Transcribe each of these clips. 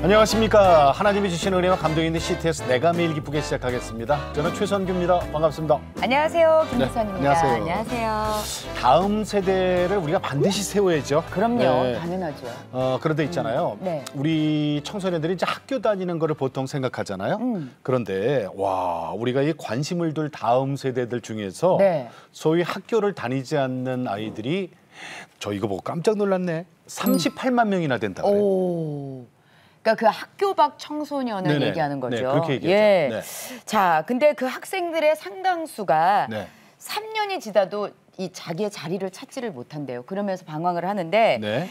안녕하십니까. 하나님이 주신 은혜와 감동이 있는 CTS 내가 매일 기쁘게 시작하겠습니다. 저는 최선규입니다. 반갑습니다. 안녕하세요. 김희선입니다. 네, 안녕하세요. 안녕하세요. 다음 세대를 우리가 반드시 세워야죠. 그럼요. 네. 당연하죠. 그런데 있잖아요. 네. 우리 청소년들이 이제 학교 다니는 거를 보통 생각하잖아요. 그런데 와, 우리가 이 관심을 둘 다음 세대들 중에서 네. 소위 학교를 다니지 않는 아이들이 저 이거 보고 깜짝 놀랐네. 38만 명이나 된다고 그래요. 오. 그러니까 그 학교 밖 청소년을 네네. 얘기하는 거죠. 네, 그렇게 얘기하죠. 예. 네. 자, 근데 그 학생들의 상당수가 네. 3년이 지나도 이 자기의 자리를 찾지를 못한대요. 그러면서 방황을 하는데 네.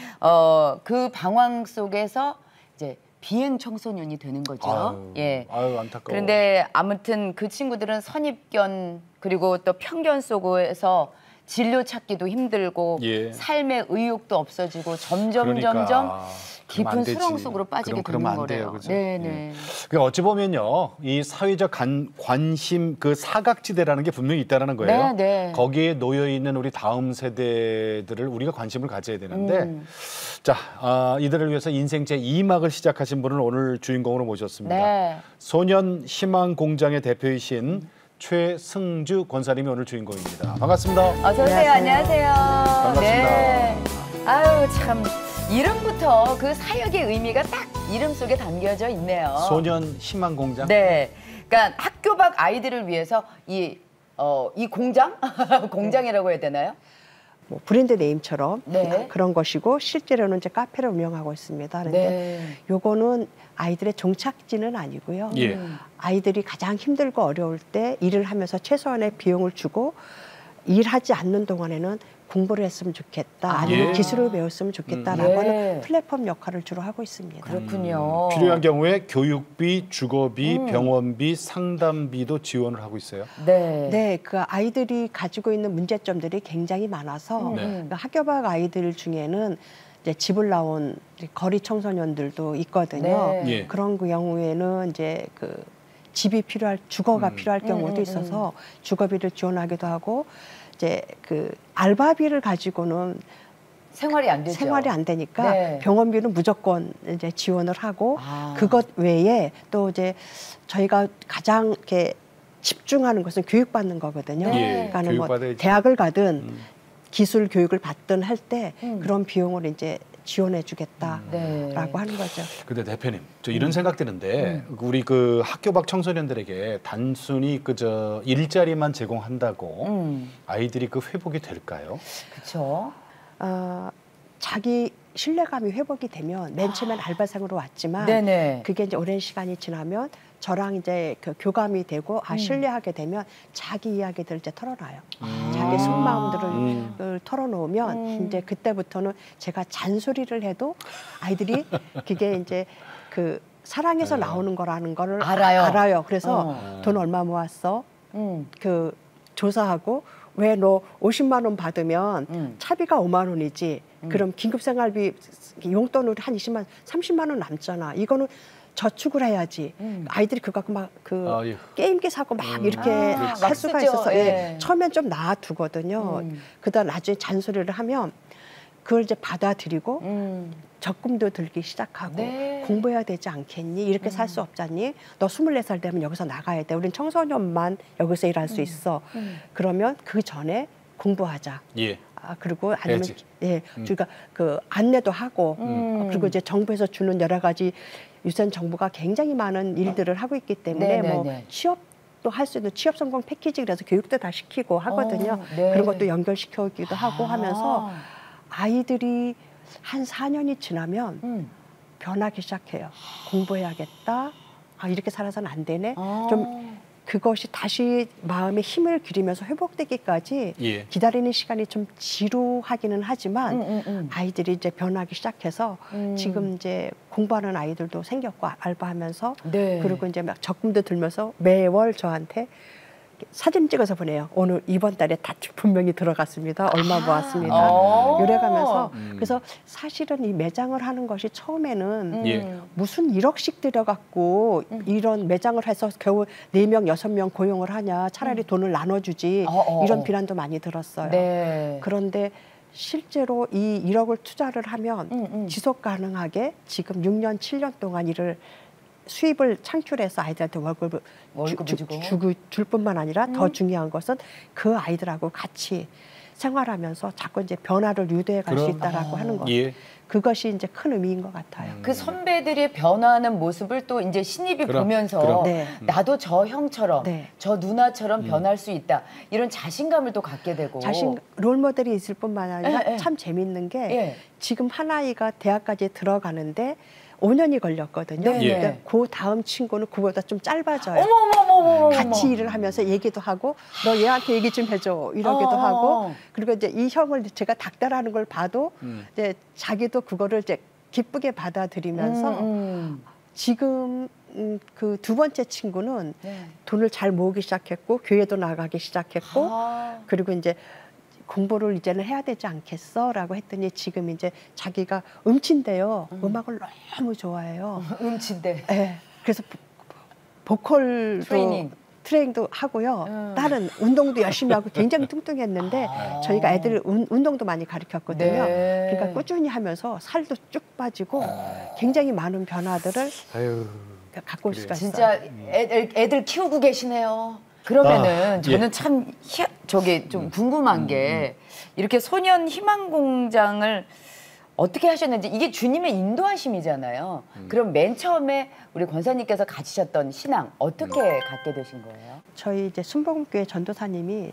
그 방황 속에서 이제 비행 청소년이 되는 거죠. 아유, 예. 아유, 안타까워. 그런데 아무튼 그 친구들은 선입견 그리고 또 편견 속에서 진료 찾기도 힘들고 예. 삶의 의욕도 없어지고 점점 깊은 수렁 속으로 빠지게 되는 거래요. 그죠? 네네. 예. 그러니까 어찌 보면요, 이 사회적 관심 그 사각지대라는 게 분명히 있다는 거예요. 네. 거기에 놓여 있는 우리 다음 세대들을 우리가 관심을 가져야 되는데, 자, 이들을 위해서 인생 제 2막을 시작하신 분을 오늘 주인공으로 모셨습니다. 네. 소년 희망 공장의 대표이신 최승주 권사님이 오늘 주인공입니다. 반갑습니다. 어서 오세요. 안녕하세요. 반갑습니다. 네. 아유 참 이름부터 그 사역의 의미가 딱 이름 속에 담겨져 있네요. 소년 희망 공장. 네. 그러니까 학교 밖 아이들을 위해서 이 공장 공장이라고 해야 되나요? 뭐 브랜드 네임처럼 네. 그런 것이고 실제로는 이제 카페를 운영하고 있습니다. 그런데 네. 요거는 아이들의 종착지는 아니고요. 예. 아이들이 가장 힘들고 어려울 때 일을 하면서 최소한의 비용을 주고 일하지 않는 동안에는 공부를 했으면 좋겠다. 아니면 예. 기술을 배웠으면 좋겠다라고 예. 하는 플랫폼 역할을 주로 하고 있습니다. 그렇군요. 필요한 경우에 교육비, 주거비, 병원비, 상담비도 지원을 하고 있어요. 네. 네, 그 아이들이 가지고 있는 문제점들이 굉장히 많아서 네. 그러니까 학교 밖 아이들 중에는 이제 집을 나온 거리 청소년들도 있거든요. 네. 예. 그런 경우에는 이제 그 집이 필요할 주거가 필요할 경우도 있어서 주거비를 지원하기도 하고 이제 그 알바비를 가지고는 생활이 안 되죠. 생활이 안 되니까 네. 병원비는 무조건 이제 지원을 하고 아. 그것 외에 또 이제 저희가 가장 이렇게 집중하는 것은 교육받는 거거든요. 예, 그러니까 뭐 교육받아야지. 대학을 가든 기술 교육을 받든 할 때 그런 비용을 이제 지원해주겠다라고 네. 하는 거죠. 근데 대표님, 저 이런 생각 드는데 우리 그 학교 밖 청소년들에게 단순히 그저 일자리만 제공한다고 아이들이 그 회복이 될까요? 그렇죠. 자기 신뢰감이 회복이 되면 맨 처음엔 알바생으로 왔지만 네네. 그게 이제 오랜 시간이 지나면 저랑 이제 그 교감이 되고 신뢰하게 되면 자기 이야기들을 이제 털어놔요. 자기 속마음들을 털어놓으면 이제 그때부터는 제가 잔소리를 해도 아이들이 그게 이제 그 사랑에서 나오는 거라는 거를 알아요. 그래서 돈 얼마 모았어? 그 조사하고 왜 너 50만 원 받으면 차비가 5만 원이지? 그럼 긴급생활비 용돈으로 한 20만, 30만 원 남잖아. 이거는 저축을 해야지. 아이들이 그거 갖고 막 게임기 사고 막 이렇게 할 수가 쓰죠. 있어서 예. 처음엔 좀 놔두거든요. 그다음 나중에 잔소리를 하면 그걸 이제 받아들이고 적금도 들기 시작하고 네. 공부해야 되지 않겠니? 이렇게 살 수 없잖니? 너 24살 되면 여기서 나가야 돼. 우린 청소년만 여기서 일할 수 있어. 그러면 그 전에 공부하자. 예. 그리고 아니면 해야지. 예, 그러니까 그 안내도 하고 그리고 이제 정부에서 주는 여러 가지 유선 정부가 굉장히 많은 일들을 하고 있기 때문에 뭐 취업도 할 수 있는 취업 성공 패키지 그래서 교육도 다 시키고 하거든요. 네. 그런 것도 연결시켜주기도 하고 하면서 아이들이 한 4년이 지나면 변하기 시작해요. 공부해야겠다. 이렇게 살아서는 안 되네. 좀 그것이 다시 마음에 힘을 기르면서 회복되기까지 예. 기다리는 시간이 좀 지루하기는 하지만 아이들이 이제 변하기 시작해서 지금 이제 공부하는 아이들도 생겼고 알바하면서 네. 그리고 이제 막 적금도 들면서 매월 저한테 사진 찍어서 보내요. 오늘 이번 달에 다 분명히 들어갔습니다. 얼마 모았습니다. 이래가면서 그래서 사실은 이 매장을 하는 것이 처음에는 예. 무슨 1억씩 들여갖고 이런 매장을 해서 겨우 4명, 6명 고용을 하냐. 차라리 돈을 나눠주지. 이런 비난도 많이 들었어요. 네. 그런데 실제로 이 1억을 투자를 하면 지속 가능하게 지금 6년, 7년 동안 수입을 창출해서 아이들한테 월급을 줄 뿐만 아니라 더 중요한 것은 그 아이들하고 같이 생활하면서 자꾸 이제 변화를 유도해 갈 수 있다라고 하는 것. 예. 그것이 이제 큰 의미인 것 같아요. 그 선배들이 변화하는 모습을 또 이제 신입이 보면서 네. 나도 저 형처럼 네. 저 누나처럼 변할 수 있다. 이런 자신감을 또 갖게 되고. 롤모델이 있을 뿐만 아니라 예, 참 재밌는 게 예. 지금 한 아이가 대학까지 들어가는데 5년이 걸렸거든요. 네. 그러니까 그 다음 친구는 그보다 좀 짧아져요. 어머머머머머. 같이 일을 하면서 얘기도 하고 너 얘한테 얘기 좀 해줘 이러기도 하고 그리고 이제 이 형을 제가 닥달하는 걸 봐도 이제 자기도 그거를 이제 기쁘게 받아들이면서 지금 그 두 번째 친구는 네. 돈을 잘 모으기 시작했고 교회도 나가기 시작했고 그리고 이제 공부를 이제는 해야 되지 않겠어라고 했더니 지금 이제 자기가 음치인데요. 음악을 너무 좋아해요. 음치인데. 네. 그래서 보컬도 트레이닝도 하고요. 딸은 운동도 열심히 하고 굉장히 뚱뚱했는데 저희가 애들 운동도 많이 가르쳤거든요. 네. 그러니까 꾸준히 하면서 살도 쭉 빠지고 굉장히 많은 변화들을 갖고 올 수가 있어요. 진짜 애들 키우고 계시네요. 그러면은 저는 참 좀 궁금한 게 이렇게 소년 희망공장을 어떻게 하셨는지 이게 주님의 인도하심이잖아요. 그럼 맨 처음에 우리 권사님께서 가지셨던 신앙 어떻게 갖게 되신 거예요? 저희 이제 순복음교회 전도사님이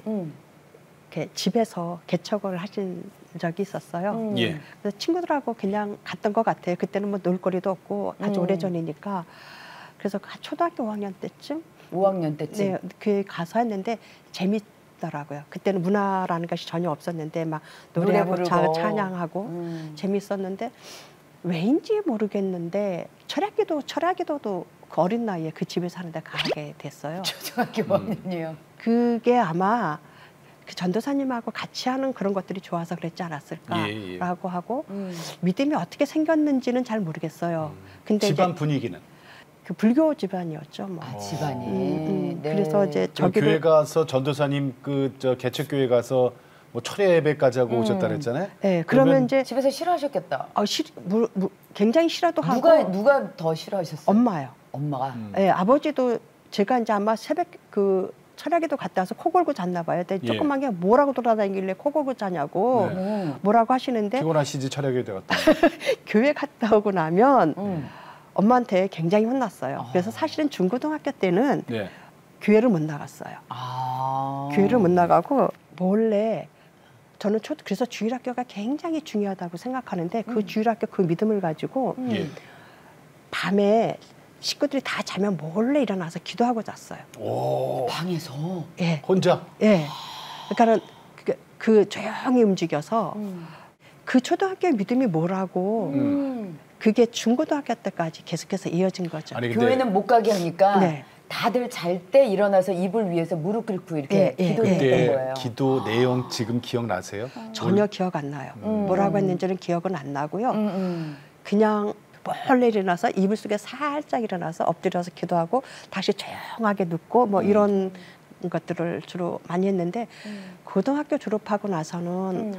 이렇게 집에서 개척을 하신 적이 있었어요. 예. 그래서 친구들하고 그냥 갔던 것 같아요. 그때는 뭐 놀거리도 없고 아주 오래전이니까. 그래서 초등학교 5학년 때쯤 5학년 때쯤. 네, 그 가서 했는데 재밌더라고요. 그때는 문화라는 것이 전혀 없었는데 막 노래하고 찬양하고 재밌었는데 왜인지 모르겠는데 철야기도도 그 어린 나이에 그 집에서 하는데 가게 됐어요. 초등학교 5학년이요. 그게 아마 그 전도사님하고 같이 하는 그런 것들이 좋아서 그랬지 않았을까라고 하고 믿음이 어떻게 생겼는지는 잘 모르겠어요. 근데 집안 이제 분위기는 그 불교 집안이었죠. 뭐. 아, 집안이. 네. 그래서 이제 저기를 교회 가서 전도사님 개척 교회 가서 뭐 철야 예배까지 하고 오셨다 그랬잖아요. 네, 그러면 이제 집에서 싫어하셨겠다. 굉장히 싫어도 하고 누가 더 싫어하셨어요? 엄마요. 엄마가. 네, 아버지도 제가 이제 아마 새벽 그 철야기도 갔다 와서 코 골고 잤나 봐요. 근데 조그만 게 뭐라고 돌아다니길래 코 골고 자냐고 뭐라고 하시는데 피곤하시지 철야 교회 갔다. 교회 갔다 오고 나면 엄마한테 굉장히 혼났어요. 그래서 사실은 중고등학교 때는 교회를 못 나갔어요. 교회를 못 나가고 몰래 저는 그래서 주일학교가 굉장히 중요하다고 생각하는데 그 주일학교 그 믿음을 가지고 밤에 식구들이 다 자면 몰래 일어나서 기도하고 잤어요. 오. 방에서? 예. 혼자? 예. 그러니까는 그 조용히 움직여서 그 초등학교 믿음이 뭐라고 그게 중고등학교 때까지 계속해서 이어진 거죠. 아니, 근데 교회는 못 가게 하니까 다들 잘 때 일어나서 이불 위에서 무릎 꿇고 이렇게 기도했던 거예요. 기도 내용 지금 기억나세요? 전혀 기억 안 나요. 뭐라고 했는지는 기억은 안 나고요. 그냥 몰래 일어나서 이불 속에 살짝 일어나서 엎드려서 기도하고 다시 조용하게 눕고 뭐 이런 것들을 주로 많이 했는데 고등학교 졸업하고 나서는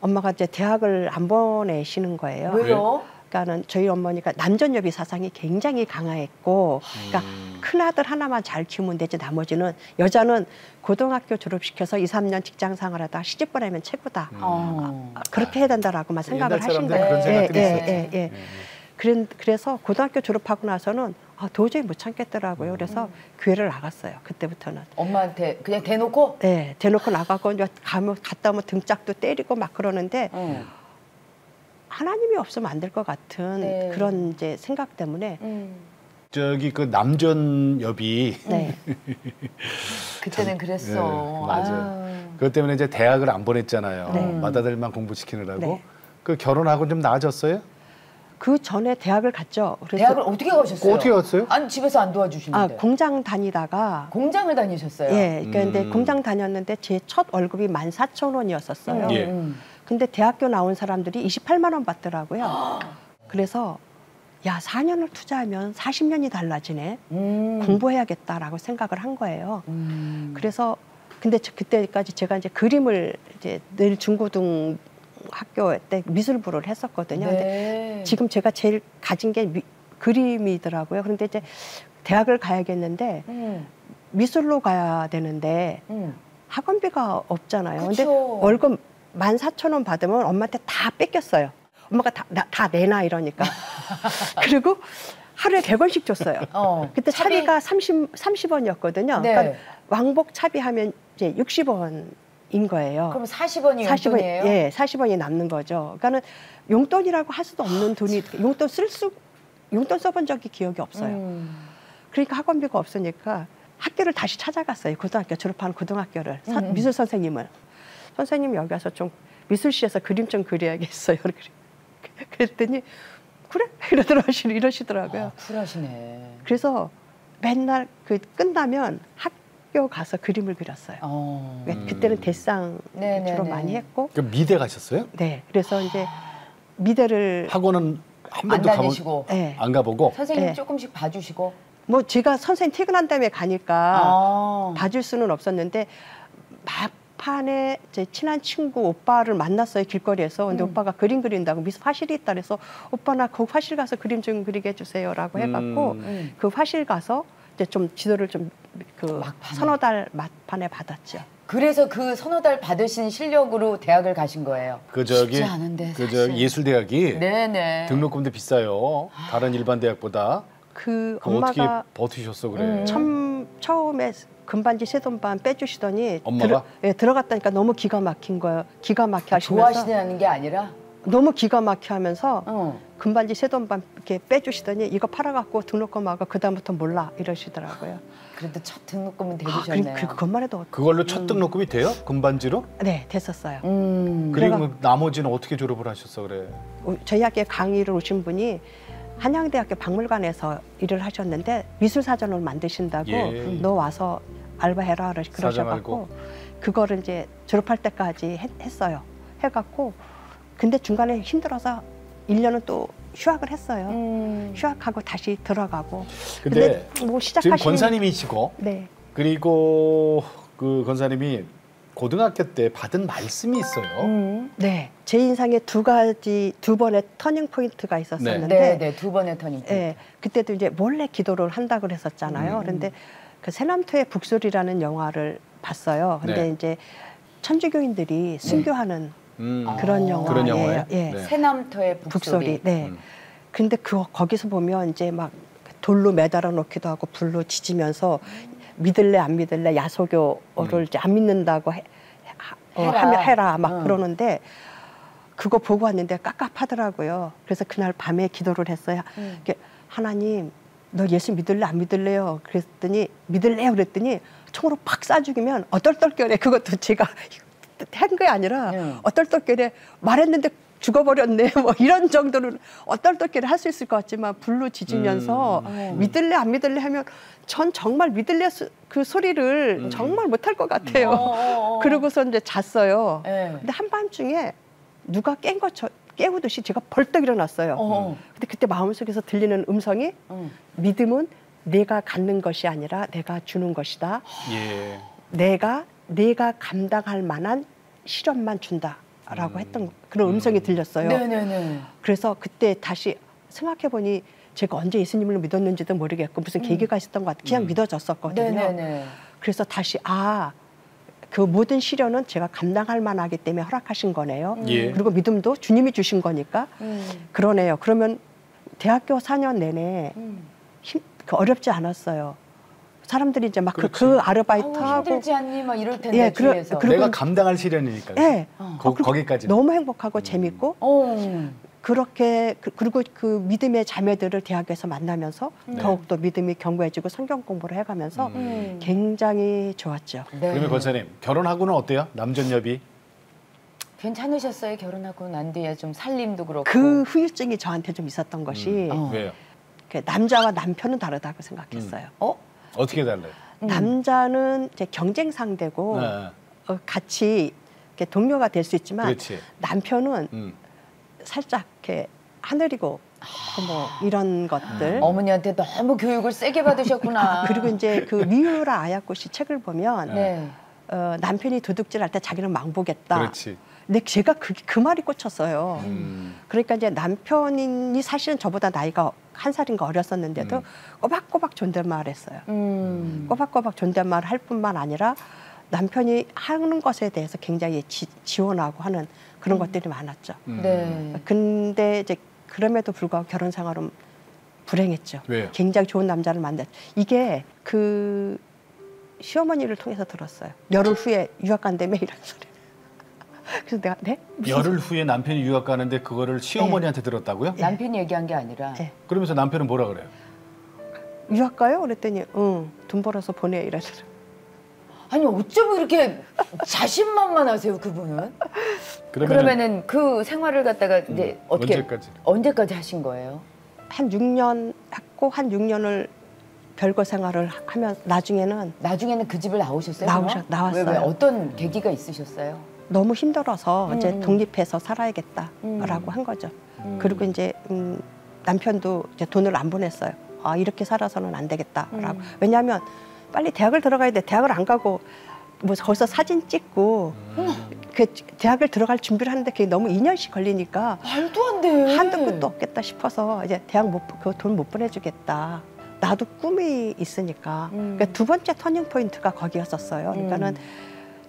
엄마가 이제 대학을 안 보내시는 거예요. 왜요? 그러니까는 저희 어머니가 남전여비 사상이 굉장히 강했고, 그러니까 큰 아들 하나만 잘 키우면 되지 나머지는 여자는 고등학교 졸업시켜서 2, 3년 직장 생활하다 시집 보내면 최고다. 그렇게 해야 된다라고만 생각을 하신 거예요. 그런 생각들이 있었죠. 그래서 고등학교 졸업하고 나서는 도저히 못 참겠더라고요. 그래서 교회를 나갔어요. 그때부터는. 엄마한테 그냥 대놓고? 네, 대놓고 나가고 갔다 오면 등짝도 때리고 막 그러는데 하나님이 없으면 안 될 것 같은 그런 이제 생각 때문에. 저기 그 남전여비. 그때는 그랬어. 맞아요. 그것 때문에 이제 대학을 안 보냈잖아요. 맏아들만 공부시키느라고. 그 결혼하고 좀 나아졌어요? 그 전에 대학을 갔죠. 그래서 대학을 어떻게 가셨어요? 어떻게 갔어요? 아니 집에서 안 도와주시는데. 공장 다니다가. 공장을 다니셨어요? 예, 그런데 공장 다녔는데 제 첫 월급이 14,000원이었었어요. 근데 대학교 나온 사람들이 28만 원 받더라고요. 그래서 야 4년을 투자하면 40년이 달라지네. 공부해야겠다라고 생각을 한 거예요. 그래서 근데 그때까지 제가 이제 그림을 이제 늘 중고등 학교 때 미술부를 했었거든요. 근데 네. 지금 제가 제일 가진 게 그림이더라고요. 그런데 이제 대학을 가야겠는데 미술로 가야 되는데 학원비가 없잖아요. 근데 그쵸. 월급 14,000원 받으면 엄마한테 다 뺏겼어요. 엄마가 다 내놔 이러니까. 그리고 하루에 100원씩 줬어요. 그때 차비? 차비가 30원이었거든요. 네. 그러니까 왕복 차비하면 이제 60원인 거예요. 그럼 40원이 용돈이에요? 예, 40원이 남는 거죠. 그러니까는 용돈이라고 할 수도 없는 돈이 용돈 써본 적이 기억이 없어요. 그러니까 학원비가 없으니까 학교를 다시 찾아갔어요. 고등학교 졸업한 고등학교를 미술 선생님을. 선생님 여기 와서 좀 미술시에서 그림 좀 그려야겠어요. 그랬더니 그래? 이러시더라고요. 쿨하시네. 그래서 맨날 끝나면 학교 가서 그림을 그렸어요. 그때는 대상 주로 많이 했고. 그 미대 가셨어요? 네. 그래서 이제 미대를 학원은 한 안 번도 다니시고 네. 안 가보고 선생님 네. 조금씩 봐주시고. 뭐 제가 선생님 퇴근한 다음에 가니까 봐줄 수는 없었는데 막판에 제 친한 친구 오빠를 만났어요, 길거리에서. 근데 오빠가 그림 그린다고 미술 화실이 있다 그래서 오빠 나 그 화실 가서 그림 좀 그리게 해주세요라고 해갖고 그 화실 가서 이제 좀 지도를 좀 그 서너 달 막판에 받았죠. 그래서 그 서너 달 받으신 실력으로 대학을 가신 거예요. 쉽지 않은데, 그 사실. 예술대학이 네네. 등록금도 비싸요. 다른 일반 대학보다. 그 어떻게 엄마가 버티셨어 그래? 처음에 금반지 세돈반 빼주시더니 엄마가? 들어갔다니까 너무 기가 막힌 거예요. 기가 막혀 하시면서 좋아하시는 게 아니라? 너무 기가 막혀 하면서 금반지 세돈반 이렇게 빼주시더니 이거 팔아갖고 등록금하고 그다음부터 몰라 이러시더라고요. 그래도 첫 등록금은 대주셨네요. 그것만 해도 그걸로 첫 등록금이 돼요? 금반지로? 네 됐었어요. 그리고 뭐 나머지는 어떻게 졸업을 하셨어 그래? 저희 학교에 강의를 오신 분이 한양대학교 박물관에서 일을 하셨는데 미술사전을 만드신다고 예. 너 와서 알바해라 사정 그러셔갖고 알고. 그거를 이제 졸업할 때까지 했어요. 해갖고 근데 중간에 힘들어서 1년은 또 휴학을 했어요. 휴학하고 다시 들어가고. 근데 뭐 지금 시작하신 권사님이시고 네. 그리고 그 권사님이 고등학교 때 받은 말씀이 있어요. 네. 제 인생에 두 번의 터닝 포인트가 있었었는데 네, 두 번의 터닝 포인트. 네, 그때도 이제 몰래 기도를 한다 그랬었잖아요. 그런데 그 새남토의 북소리라는 영화를 봤어요. 근데 네. 이제 천주교인들이 순교하는 그런 영화예요. 그런 영화예요? 예. 네. 새남터의 북소리. 네. 근데 거기서 보면 이제 막 돌로 매달아 놓기도 하고 불로 지지면서 믿을래 안 믿을래 야소교를 이제 안 믿는다고 해라 막 그러는데 그거 보고 왔는데 깝깝하더라고요. 그래서 그날 밤에 기도를 했어요. 하나님 너 예수 믿을래 안 믿을래요? 그랬더니 믿을래요 그랬더니 총으로 팍 쏴 죽이면 어떨떨결에 그것도 제가 한 게 아니라 어떨떨결에 말했는데 죽어버렸네 뭐 이런 정도로 어떨떨결에 할 수 있을 것 같지만 불로 지지면서 믿을래 안 믿을래 하면 전 정말 믿을래 그 소리를 정말 못할 것 같아요. 그러고서 이제 잤어요. 근데 한밤중에 누가 깨우듯이 제가 벌떡 일어났어요. 근데 그때 마음속에서 들리는 음성이 믿음은 내가 갖는 것이 아니라 내가 주는 것이다. 예. 내가 감당할 만한 시련만 준다라고 했던 그런 음성이 들렸어요. 네네네. 그래서 그때 다시 생각해보니 제가 언제 예수님을 믿었는지도 모르겠고 무슨 계기가 있었던 것 같아요. 그냥 믿어졌었거든요. 네네네. 그래서 다시 그 모든 시련은 제가 감당할 만하기 때문에 허락하신 거네요. 예. 그리고 믿음도 주님이 주신 거니까 그러네요. 그러면 대학교 4년 내내 어렵지 않았어요. 사람들이 이제 막 그 아르바이트 하고 힘들지 않니? 막 이럴 텐데 예, 주위에서. 내가 감당할 시련이니까. 예. 거기까지. 너무 행복하고 재밌고 그렇게 그리고 그 믿음의 자매들을 대학에서 만나면서 더욱더 믿음이 견고해지고 성경 공부를 해가면서 굉장히 좋았죠. 네. 그러면 권사님 결혼하고는 어때요? 남전여비? 괜찮으셨어요? 결혼하고 난 뒤에 좀 살림도 그렇고. 그 후유증이 저한테 좀 있었던 것이 왜요? 그 남자와 남편은 다르다고 생각했어요. 어떻게 달라요? 남자는 이제 경쟁 상대고 네. 같이 이렇게 동료가 될 수 있지만 그렇지. 남편은 살짝 이렇게 하늘이고 뭐 이런 것들. 어머니한테 너무 교육을 세게 받으셨구나. 그리고 이제 그 미우라 아야코 씨 책을 보면 네. 남편이 도둑질할 때 자기는 망보겠다. 그렇지. 근데 제가 그 말이 꽂혔어요. 그러니까 이제 남편이 사실은 저보다 나이가 한 살인가 어렸었는데도 꼬박꼬박 존댓말 했어요. 꼬박꼬박 존댓말 할 뿐만 아니라 남편이 하는 것에 대해서 굉장히 지원하고 하는 그런 것들이 많았죠. 네. 근데 이제 그럼에도 불구하고 결혼 생활은 불행했죠. 왜요? 굉장히 좋은 남자를 만났죠. 이게 그 시어머니를 통해서 들었어요. 열흘 후에 유학 간다며 이런 소리. 그래서 내가 네? 열흘 후에 남편이 유학 가는데 그거를 시어머니한테 들었다고요? 남편이 얘기한 게 아니라 네. 그러면서 남편은 뭐라 그래요? 유학 가요? 그랬더니 응, 돈 벌어서 보내 이러더라고요. 아니 어쩌면 이렇게 자신만만하세요 그분은? 그러면은 그 생활을 갖다가 이제 어떻게 언제까지 하신 거예요? 한 6년 했고 한 6년을 별거 생활을 하면 나중에는 그 집을 나오셨어요? 나왔어요. 왜 어떤 계기가 있으셨어요? 너무 힘들어서 이제 독립해서 살아야겠다라고 한 거죠. 그리고 이제 남편도 이제 돈을 안 보냈어요. 아 이렇게 살아서는 안 되겠다라고. 왜냐하면 빨리 대학을 들어가야 돼. 대학을 안 가고 뭐 거기서 사진 찍고 그 대학을 들어갈 준비를 하는데 그게 너무 2년씩 걸리니까 말도 안 돼. 한도 끝도 없겠다 싶어서 이제 대학 그 돈 못 보내주겠다. 나도 꿈이 있으니까. 그러니까 두 번째 터닝 포인트가 거기였었어요. 그러니까는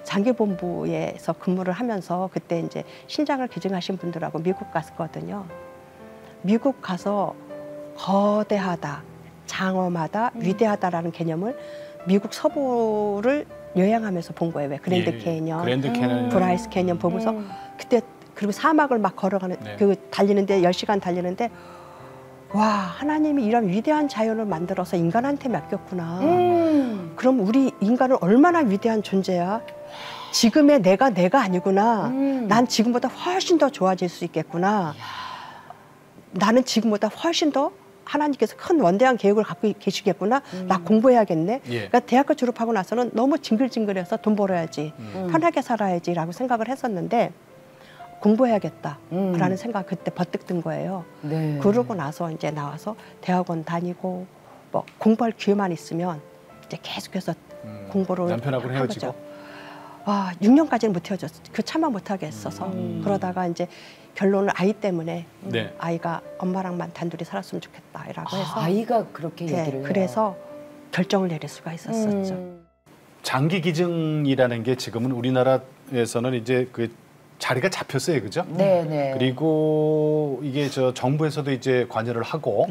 장기본부에서 근무를 하면서 그때 이제 신장을 개증하신 분들하고 미국 갔거든요. 미국 가서 거대하다, 장엄하다, 위대하다라는 개념을 미국 서부를 여행하면서 본 거예요. 왜 그랜드 캐년, 브라이스 캐년 보면서 그때 그리고 사막을 막 걸어가는 그 달리는데 10시간 달리는데 와 하나님이 이런 위대한 자연을 만들어서 인간한테 맡겼구나. 그럼 우리 인간은 얼마나 위대한 존재야. 지금의 내가 아니구나. 난 지금보다 훨씬 더 좋아질 수 있겠구나. 나는 지금보다 훨씬 더 하나님께서 큰 원대한 계획을 갖고 계시겠구나. 나 공부해야겠네. 그러니까 대학교 졸업하고 나서는 너무 징글징글해서 돈 벌어야지. 편하게 살아야지라고 생각을 했었는데 공부해야겠다라는 생각 그때 버뜩 든 거예요. 네. 그러고 나서 이제 나와서 대학원 다니고 뭐 공부할 기회만 있으면 이제 계속해서 공부를 남편하고 헤어지고. 와 6년까지는 못 헤어졌어. 그 차마 못 하겠어서 그러다가 이제 결론은 아이 때문에 아이가 엄마랑만 단둘이 살았으면 좋겠다라고 해서 아이가 그렇게 얘기를 해요. 그래서 결정을 내릴 수가 있었었죠. 장기 기증이라는 게 지금은 우리나라에서는 이제 그 자리가 잡혔어요, 그죠? 네. 그리고 이게 저 정부에서도 이제 관여를 하고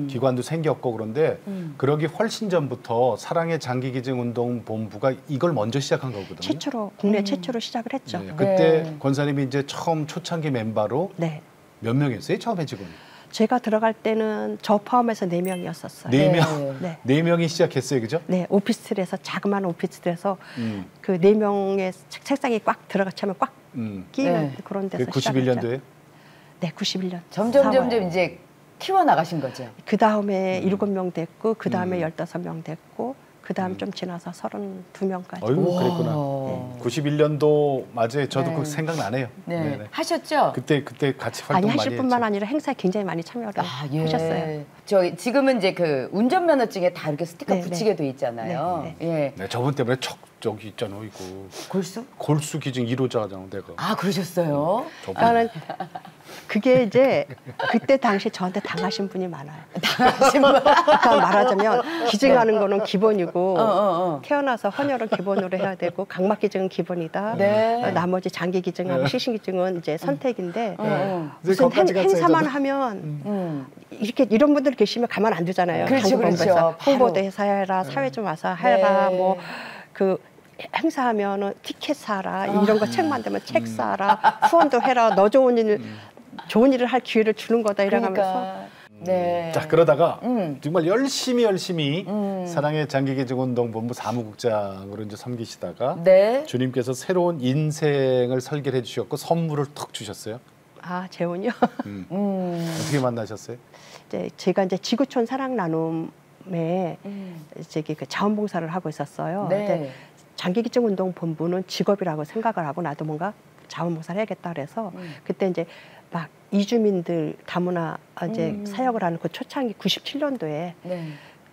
기관도 생겼고 그런데 그러기 훨씬 전부터 사랑의 장기기증운동본부가 이걸 먼저 시작한 거거든요. 최초로 국내 최초로 시작을 했죠. 그때 권사님이 이제 처음 초창기 멤버로 몇 명이었어요? 처음에 지금? 제가 들어갈 때는 저 포함해서 4명이었었어요. 4명? 4명이 시작했어요, 그죠? 네, 오피스텔에서 자그마한 오피스텔에서 그 4명의 책상이 꽉 들어가 차면 꽉 끼는 그런 데서 91년도에? 네, 91년. 점점 이제 키워 나가신 거죠. 그 다음에 7명 됐고, 그 다음에 15명 됐고, 그 다음 좀 지나서 32명까지. 어이구, 그랬구나. 91년도 맞아요. 저도 그 생각나네요. 네. 하셨죠? 그때 같이 활동 많이 했죠. 하실 뿐만 아니라 행사에 굉장히 많이 참여를 하셨어요. 저 지금은 이제 그 운전면허증에 다 이렇게 스티커 붙이게 돼 있잖아요. 네, 저번 때문에 저기 있잖아, 이거. 골수 기증 1호자잖아, 내가. 아, 그러셨어요? 나는 그게 이제 그때 당시 저한테 당하신 분이 많아요. 당하신 분? 그러니까 말하자면 기증하는 거는 기본이고 태어나서 헌혈은 기본으로 해야 되고 각막 기증은 기본이다. 나머지 장기 기증하고 시신 기증은 이제 선택인데 무슨 행사만 하면 이렇게 이런 분들 계시면 가만 안 두잖아요. 그렇죠. 홍보도 해서 해라, 사회 좀 와서 해라, 뭐 그 행사하면은 티켓 사라, 이런 거 책 만들면 책 사라, 후원도 해라, 너 좋은 일을 할 기회를 주는 거다 이래가면서. 자, 그러다가 정말 열심히 사랑의 장기기증운동본부 사무국장으로 이제 섬기시다가 주님께서 새로운 인생을 설계해 주셨고 선물을 툭 주셨어요. 아, 재혼이요? 어떻게 만나셨어요? 제가 이제 지구촌 사랑 나눔에 저기 그 자원봉사를 하고 있었어요. 근데 장기기증운동본부는 직업이라고 생각을 하고 나도 뭔가 자원봉사를 해야겠다 그래서 그때 이제 막 이주민들 다문화 이제 사역을 하는 그 초창기 97년도에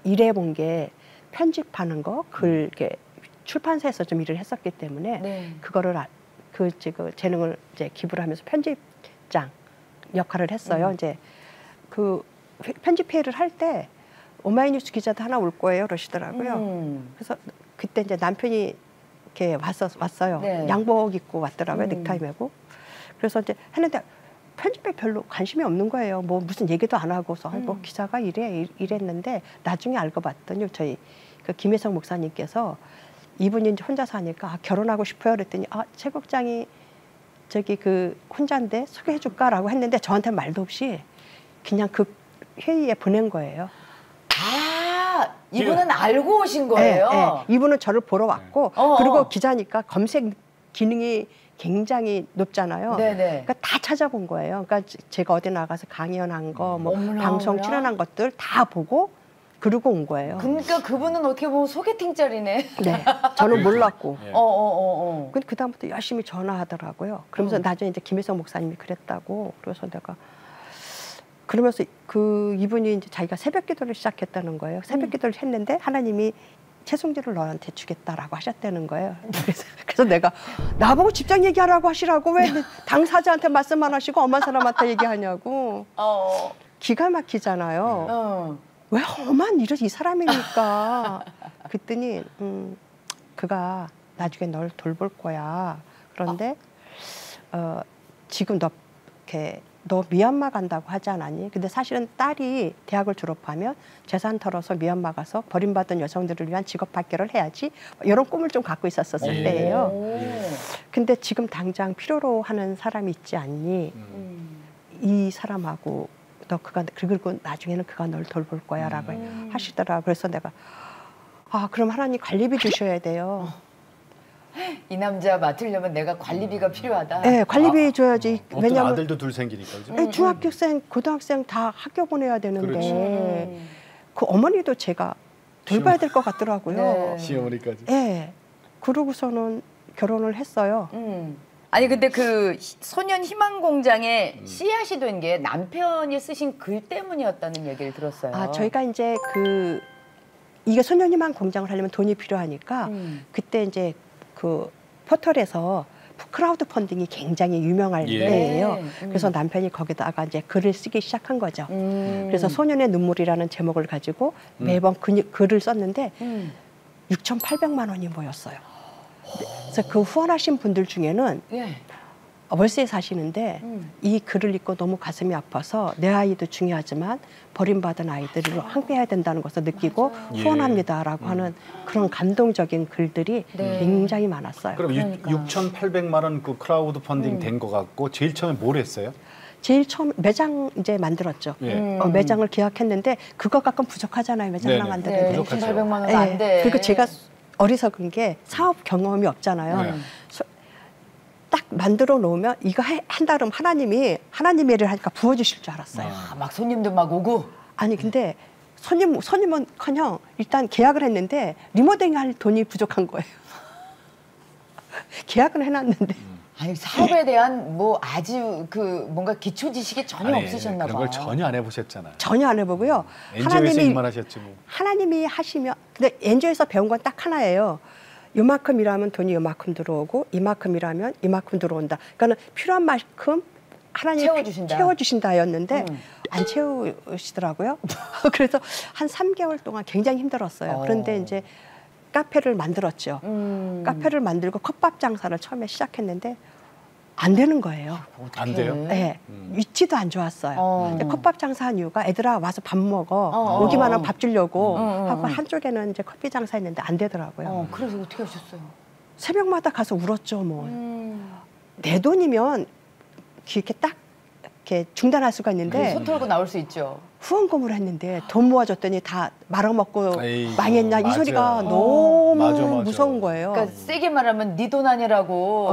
일해본 게 편집하는 거, 글 이렇게 출판사에서 좀 일을 했었기 때문에 그거를 그 재능을 이제 기부를 하면서 편집장 역할을 했어요. 이제 그 편집회의를 할 때 오마이뉴스 기자도 하나 올 거예요, 그러시더라고요. 그래서 그때 이제 남편이 이렇게 왔어요. 네. 양복 입고 왔더라고요, 넥타이 메고. 그래서 이제 했는데 편집에 별로 관심이 없는 거예요. 뭐 무슨 얘기도 안 하고서 뭐 기자가 이랬는데 나중에 알고 봤더니 저희 그 김혜성 목사님께서 이분이 이제 혼자 사니까 아, 결혼하고 싶어요. 그랬더니 아, 최 국장이 저기 그 혼자인데 소개해줄까라고 했는데 저한테 말도 없이 그냥 그 회의에 보낸 거예요. 아, 이분은 알고 오신 거예요? 네, 네. 이분은 저를 보러 왔고 그리고 기자니까 검색 기능이 굉장히 높잖아요. 네네. 그러니까 다 찾아본 거예요. 그러니까 제가 어디 나가서 강연한 거, 뭐 어머나, 방송 어머나. 출연한 것들 다 보고 그러고 온 거예요. 그러니까 그분은 어떻게 보면 소개팅짜리네. 네, 저는 몰랐고. 예. 근데 그 다음부터 열심히 전화하더라고요. 그러면서 나중에 이제 김혜성 목사님이 그랬다고. 그래서 내가 그러면서 그 이분이 이제 자기가 새벽기도를 시작했다는 거예요. 새벽기도를 했는데 하나님이 최승주를 너한테 주겠다라고 하셨다는 거예요. 그래서 내가 나보고 직장 얘기하라고 하시라고 왜 당사자한테 말씀만 하시고 엄한 사람한테 얘기하냐고. 기가 막히잖아요. 왜 험한 일을 이 사람이니까. 그랬더니 그가 나중에 널 돌볼 거야. 그런데 지금 너 미얀마 간다고 하지 않았니? 근데 사실은 딸이 대학을 졸업하면 재산 털어서 미얀마 가서 버림받은 여성들을 위한 직업 발견을 해야지 이런 꿈을 좀 갖고 있었을 때예요. 근데 지금 당장 필요로 하는 사람이 있지 않니? 이 사람하고 너 그리고 나중에는 그가 널 돌볼 거야라고 하시더라. 그래서 내가 아 그럼 하나님 관리비 주셔야 돼요. 이 남자 맡으려면 내가 관리비가 필요하다. 네, 관리비 줘야지. 왜냐면 아들도 둘 생기니까. 그죠? 중학교생, 고등학생 다 학교 보내야 되는데 그렇지. 그 어머니도 제가 돌봐야 될 것 같더라고요. 네. 시어머니까지. 네. 그러고서는 결혼을 했어요. 아니 근데 그 소년 희망공장에 씨앗이 된 게 남편이 쓰신 글 때문이었다는 얘기를 들었어요. 아, 저희가 이제 이게 소년희망 공장을 하려면 돈이 필요하니까 그때 이제 그 포털에서 크라우드 펀딩이 굉장히 유명할 때예요. 그래서 남편이 거기다가 이제 글을 쓰기 시작한 거죠. 그래서 소년의 눈물이라는 제목을 가지고 매번 글을 썼는데 6,800만 원이 모였어요. 그래서 그 후원하신 분들 중에는 월세에 사시는데 이 글을 읽고 너무 가슴이 아파서 내 아이도 중요하지만 버림받은 아이들을 항배해야 된다는 것을 느끼고 후원합니다라고 하는 그런 감동적인 글들이 굉장히 많았어요. 그럼 6,800만 원 그 크라우드 펀딩 된 거 같고 제일 처음에 뭘 했어요? 제일 처음 매장 이제 만들었죠. 매장을 계약했는데 그거 가끔 부족하잖아요. 매장 하나 만드는데. 네, 6,800만 원 안 돼. 그리고 제가 어리석은 게 사업 경험이 없잖아요. 딱 만들어 놓으면 이거 한다면 하나님의 일을 하니까 부어주실 줄 알았어요. 막 손님도 막 오고. 아니 근데 손님은커녕 일단 계약을 했는데 리모델링 할 돈이 부족한 거예요. 계약은 해놨는데. 아니 사업에 대한 뭐 아주 그 뭔가 기초 지식이 전혀 없으셨나 봐. 그런 걸 전혀 안 해보셨잖아요. 전혀 안 해보고요. 엔조에서 일만 하셨지 뭐. 하나님이 하시면 근데 엔조에서 배운 건 딱 하나예요. 이만큼 일하면 돈이 이만큼 들어오고 이만큼 일하면 이만큼 들어온다. 그러니까 필요한 만큼 하나님이 채워주신다였는데 안 채우시더라고요. 그래서 한 3개월 동안 굉장히 힘들었어요. 그런데 이제 카페를 만들었죠. 카페를 만들고 컵밥 장사를 처음에 시작했는데 안 되는 거예요. 안 돼요? 네. 위치도 안 좋았어요. 근데 컵밥 장사한 이유가 애들아 와서 밥 먹어. 오기만 하면 밥 주려고 하고 한쪽에는 이제 커피 장사했는데 안 되더라고요. 그래서 어떻게 하셨어요? 새벽마다 가서 울었죠, 뭐. 내 돈이면 이렇게 딱 이렇게 중단할 수가 있는데 손 털고 나올 수 있죠. 후원금을 했는데 돈 모아줬더니 다 말아먹고 에이, 망했냐 맞아. 이 소리가 너무 맞아. 무서운 거예요. 그러니까 세게 말하면 네 돈 아니라고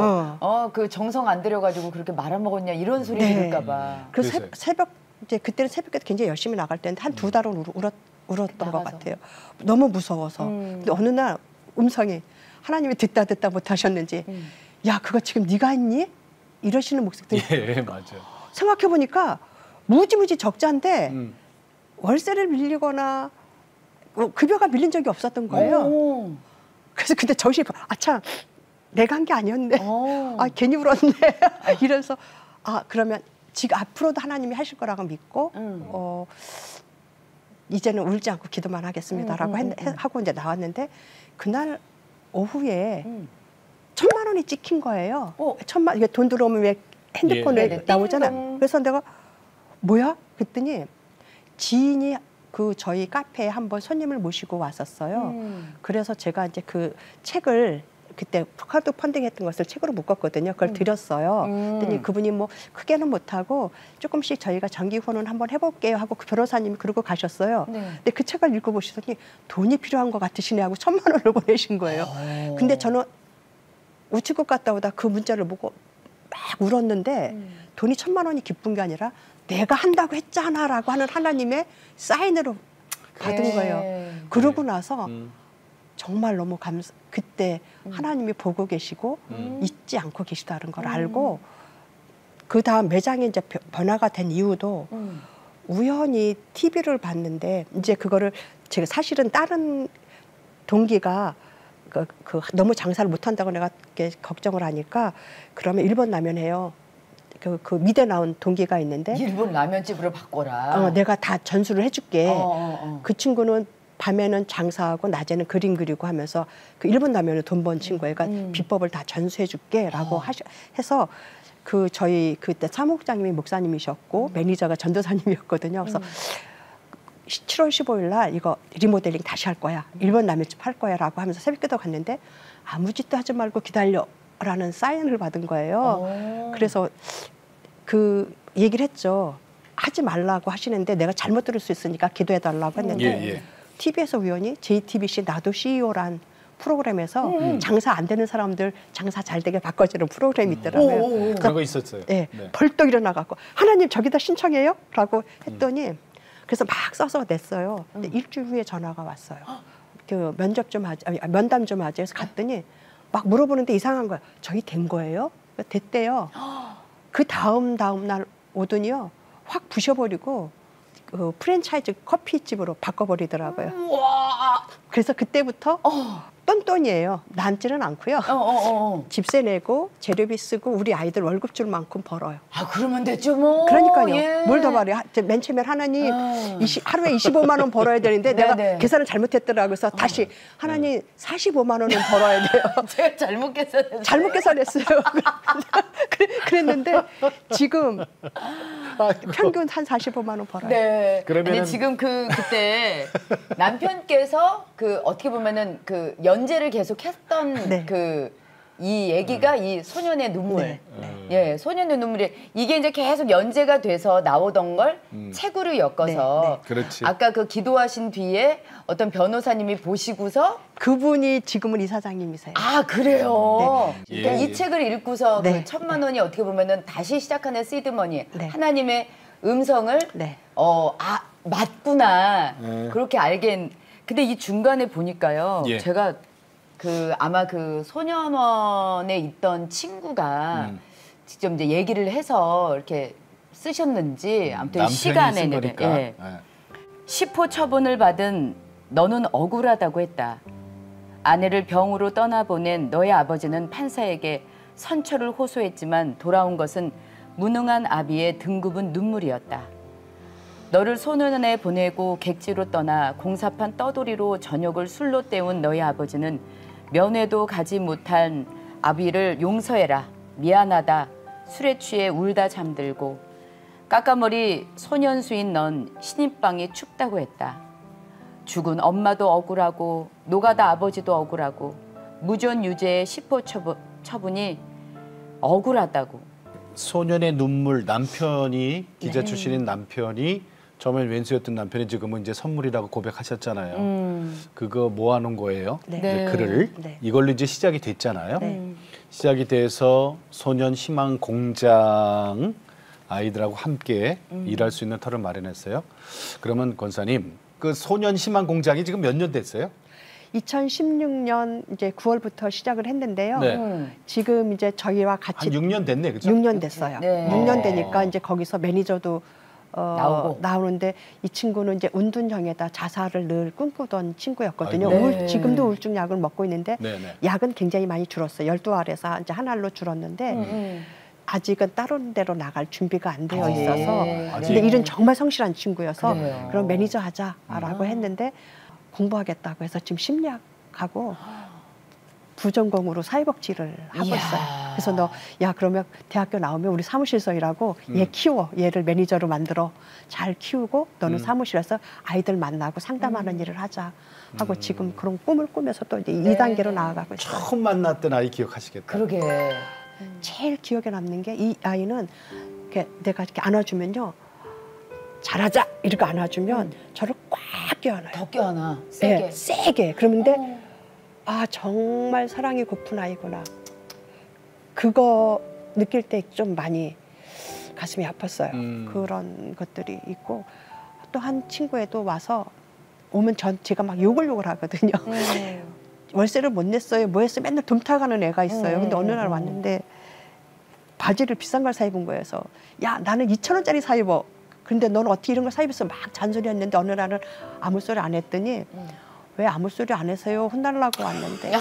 그 정성 안 들여가지고 그렇게 말아먹었냐 이런 소리 들을까 봐. 그래서 새벽 이제 그때는 새벽에 굉장히 열심히 나갈 때인데 한 2달은 울었던 것 같아요. 너무 무서워서. 근데 어느 날 음성이 하나님이 듣다 못하셨는지 야 그거 지금 네가 했니? 이러시는 목소리가 예, 맞아. 생각해 보니까 무지무지 적자인데 월세를 밀리거나 급여가 밀린 적이 없었던 거예요. 그래서 그때 정신이 아참 내가 한 게 아니었네. 아, 괜히 울었네. 이래서 그러면 지금 앞으로도 하나님이 하실 거라고 믿고 이제는 울지 않고 기도만 하겠습니다라고 하고 이제 나왔는데 그날 오후에 1,000만 원이 찍힌 거예요. 1,000만, 이게 돈 들어오면 왜 핸드폰에 나오잖아요. 그래서 내가 뭐야? 그랬더니 지인이 그 저희 카페에 한번 손님을 모시고 왔었어요. 그래서 제가 이제 그 책을 그때 크라우드 펀딩 했던 것을 책으로 묶었거든요. 그걸 드렸어요. 그랬더니 그분이 뭐 크게는 못하고 조금씩 저희가 정기 후원은 한번 해볼게요 하고 그 변호사님이 그러고 가셨어요. 근데 그 책을 읽어보시더니 돈이 필요한 것 같으시네 하고 1,000만 원을 보내신 거예요. 근데 저는 우체국 갔다 오다 그 문자를 보고 막 울었는데 돈이 1,000만 원이 기쁜 게 아니라 내가 한다고 했잖아라고 하는 하나님의 사인으로 받은 거예요. 그러고 나서 정말 너무 그때 하나님이 보고 계시고 잊지 않고 계시다는 걸 알고 그 다음 매장이 이제 변화가 된 이유도 우연히 TV를 봤는데 이제 그거를 제가 사실은 다른 동기가 너무 장사를 못한다고 내가 걱정을 하니까 그러면 일본 라면 해요. 그 미대 나온 동기가 있는데 일본 라면집으로 바꿔라. 내가 다 전수를 해줄게. 그 친구는 밤에는 장사하고 낮에는 그림 그리고 하면서 그 일본 라면을 돈 번 친구예요. 그러니까 비법을 다 전수해줄게라고 해서 그 저희 그때 사목장님이 목사님이셨고 매니저가 전도사님이었거든요. 그래서 7월 15일 날 이거 리모델링 다시 할 거야. 일본 라면집 할 거야라고 하면서 새벽기도 갔는데 아무 짓도 하지 말고 기다려라는 사인을 받은 거예요. 그래서 그 얘기를 했죠. 하지 말라고 하시는데 내가 잘못 들을 수 있으니까 기도해달라고 했는데 TV에서 우연히 JTBC 나도 CEO란 프로그램에서 장사 안 되는 사람들 장사 잘 되게 바꿔주는 프로그램이 있더라고요. 그런 거 있었어요. 네, 벌떡 일어나갖고 하나님 저기다 신청해요? 라고 했더니 그래서 막 써서 냈어요. 근데 일주일 후에 전화가 왔어요. 그 면접 좀 하자, 면담 좀 하자 해서 갔더니 막 물어보는데 이상한 거야. 저희 된 거예요? 됐대요. 그 다음 날 오더니요. 확 부셔버리고 그 프랜차이즈 커피집으로 바꿔버리더라고요. 그래서 그때부터 똔똔이에요. 남지는 않고요. 집세 내고 재료비 쓰고 우리 아이들 월급 줄 만큼 벌어요. 그러면 됐죠 뭐. 그러니까요. 뭘 더 말해요. 맨 처음에 하나님 하루에 25만 원 벌어야 되는데 내가 계산을 잘못했더라고요. 그래서 다시 하나님 45만 원은 벌어야 돼요. 제가 잘못 계산했어요. 잘못 계산했어요. 그랬는데 지금 평균 한 45만 원 벌어요. 네. 그러면은 아니, 지금 그때 남편께서 어떻게 보면은 연재를 계속 했던 이 얘기가 이 소년의 눈물. 예, 소년의 눈물이 이게 이제 계속 연재가 돼서 나오던 걸 책으로 엮어서 그렇지. 아까 그 기도하신 뒤에 어떤 변호사님이 보시고서 그분이 지금은 이사장님이세요. 그래요. 그러니까 이 책을 읽고서 그 1,000만 원이 어떻게 보면은 다시 시작하는 시드머니 하나님의 음성을 맞구나 그렇게 알게. 근데 이 중간에 보니까요. 제가 아마 그 소년원에 있던 친구가 직접 이제 얘기를 해서 이렇게 쓰셨는지 아무튼 시간에는 10호 처분을 받은 너는 억울하다고 했다. 아내를 병으로 떠나보낸 너의 아버지는 판사에게 선처를 호소했지만 돌아온 것은 무능한 아비의 등급은 눈물이었다. 너를 소년원에 보내고 객지로 떠나 공사판 떠돌이로 저녁을 술로 때운 너의 아버지는 면회도 가지 못한 아비를 용서해라. 미안하다. 술에 취해 울다 잠들고 까까머리 소년수인 넌 신입방이 춥다고 했다. 죽은 엄마도 억울하고 노가다 아버지도 억울하고 무전 유죄의 10호 처분이 억울하다고. 소년의 눈물 남편이 기자 출신인 남편이 처음엔 왼수였던 남편이 지금은 이제 선물이라고 고백하셨잖아요. 그거 모아놓은 거예요. 이제 글을 이걸로 이제 시작이 됐잖아요. 시작이 돼서 소년 희망 공장 아이들하고 함께 일할 수 있는 터를 마련했어요. 그러면 권사님, 그 소년 희망 공장이 지금 몇 년 됐어요? 2016년 이제 9월부터 시작을 했는데요. 지금 이제 저희와 같이 한 6년 됐네, 그죠? 6년 됐어요. 6년 되니까 이제 거기서 매니저도 나오는데 이 친구는 이제 운둔형에다 자살을 늘 꿈꾸던 친구였거든요. 네. 지금도 우울증 약을 먹고 있는데 네네. 약은 굉장히 많이 줄었어요. 12알에서 이제 한 알로 줄었는데 아직은 다른 데로 나갈 준비가 안 되어 있어서 근데 일은 정말 성실한 친구여서 그래요. 그럼 매니저 하자라고 했는데 공부하겠다고 해서 지금 심리학하고 부전공으로 사회복지를 하고 이야. 있어요. 그래서 너 그러면 대학교 나오면 우리 사무실에서 일하고 얘 키워. 얘를 매니저로 만들어 잘 키우고 너는 사무실에서 아이들 만나고 상담하는 일을 하자 하고 지금 그런 꿈을 꾸면서 또 이제 2단계로 나아가고 있어요. 처음 만났던 아이 기억하시겠다. 그러게. 제일 기억에 남는 게 이 아이는 이렇게 내가 이렇게 안아주면요. 잘하자 이렇게 안아주면 저를 꽉 껴안아요. 더 껴안아. 세게. 네, 세게. 그런데 정말 사랑이 고픈 아이구나. 그거 느낄 때 좀 많이 가슴이 아팠어요. 그런 것들이 있고 또 한 친구에도 와서 오면 제가 막 욕을 하거든요. 월세를 못 냈어요. 뭐 했어요. 맨날 돈 타가는 애가 있어요. 근데 어느 날 왔는데 바지를 비싼 걸 사 입은 거예요. 그래서 야 나는 2,000원짜리 사 입어. 근데 너는 어떻게 이런 걸 사 입었어? 막 잔소리했는데 어느 날은 아무 소리 안 했더니 왜 아무 소리 안 해서요? 혼나려고 왔는데.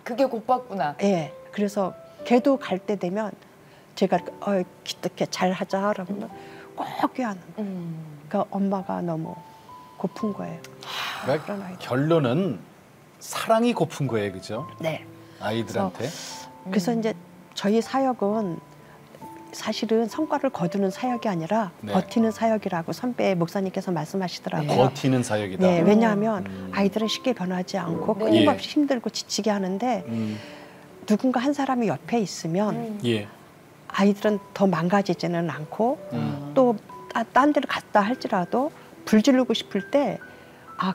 그게 곧봤구나. 예. 그래서 걔도 갈 때 되면 제가 이렇게 잘하자 그러면 꼭 껴안는. 그러니까 엄마가 너무 고픈 거예요. 그러니까 그런 아이들. 결론은 사랑이 고픈 거예요, 그죠? 네. 아이들한테. 그래서 이제 저희 사역은 사실은 성과를 거두는 사역이 아니라 네. 버티는 사역이라고 선배 목사님께서 말씀하시더라고요. 버티는 사역이다. 네, 왜냐하면 아이들은 쉽게 변하지 않고 끊임없이 힘들고 지치게 하는데 누군가 한 사람이 옆에 있으면 예. 아이들은 더 망가지지는 않고 또 딴 데를 갔다 할지라도 불 지르고 싶을 때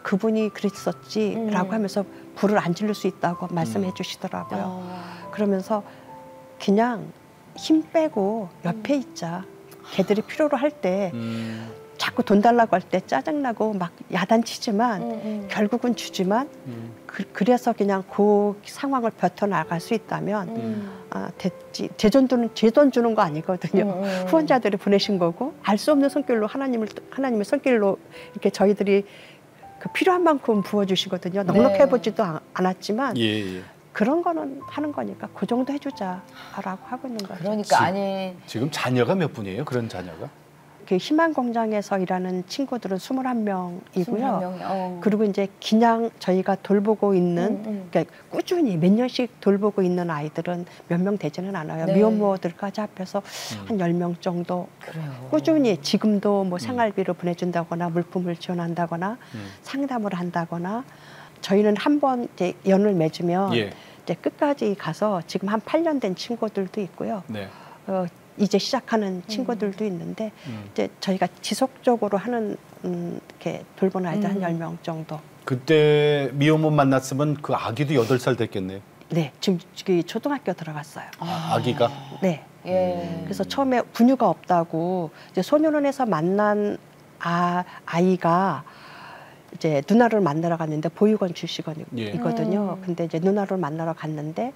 그분이 그랬었지라고 하면서 불을 안 지를 수 있다고 말씀해 주시더라고요. 그러면서 그냥 힘 빼고 옆에 있자. 걔들이 필요로 할 때 자꾸 돈 달라고 할 때 짜증나고 막 야단치지만 결국은 주지만 그래서 그냥 그 상황을 버텨나갈 수 있다면 됐지. 제 돈 주는 거 아니거든요. 후원자들이 보내신 거고 알 수 없는 손길로 하나님의 손길로 이렇게 저희들이 그 필요한 만큼 부어주시거든요. 넉넉해보지도 않았지만 예. 그런 거는 하는 거니까 그 정도 해주자라고 하고 있는 거죠. 그러니까 지금 자녀가 몇 분이에요? 그런 자녀가? 그 희망공장에서 일하는 친구들은 21명이고요. 21명. 그리고 이제 그냥 저희가 돌보고 있는 그러니까 꾸준히 몇 년씩 돌보고 있는 아이들은 몇 명 되지는 않아요. 네. 미혼모들까지 합해서 한 10명 정도 그래요. 꾸준히 지금도 뭐 생활비를 보내준다거나 물품을 지원한다거나 상담을 한다거나 저희는 한 번 이제 연을 맺으면 이제 끝까지 가서 지금 한 8년 된 친구들도 있고요. 네. 이제 시작하는 친구들도 있는데 이제 저희가 지속적으로 하는 이렇게 돌보는 아이들 한 10명 정도. 그때 미혼모 만났으면 그 아기도 8살 됐겠네요. 네, 지금 초등학교 들어갔어요. 아기가? 네. 예. 그래서 처음에 분유가 없다고 이제 소년원에서 만난 아이가 이제 누나를 만나러 갔는데 보육원 출시거든요. 근데 이제 누나를 만나러 갔는데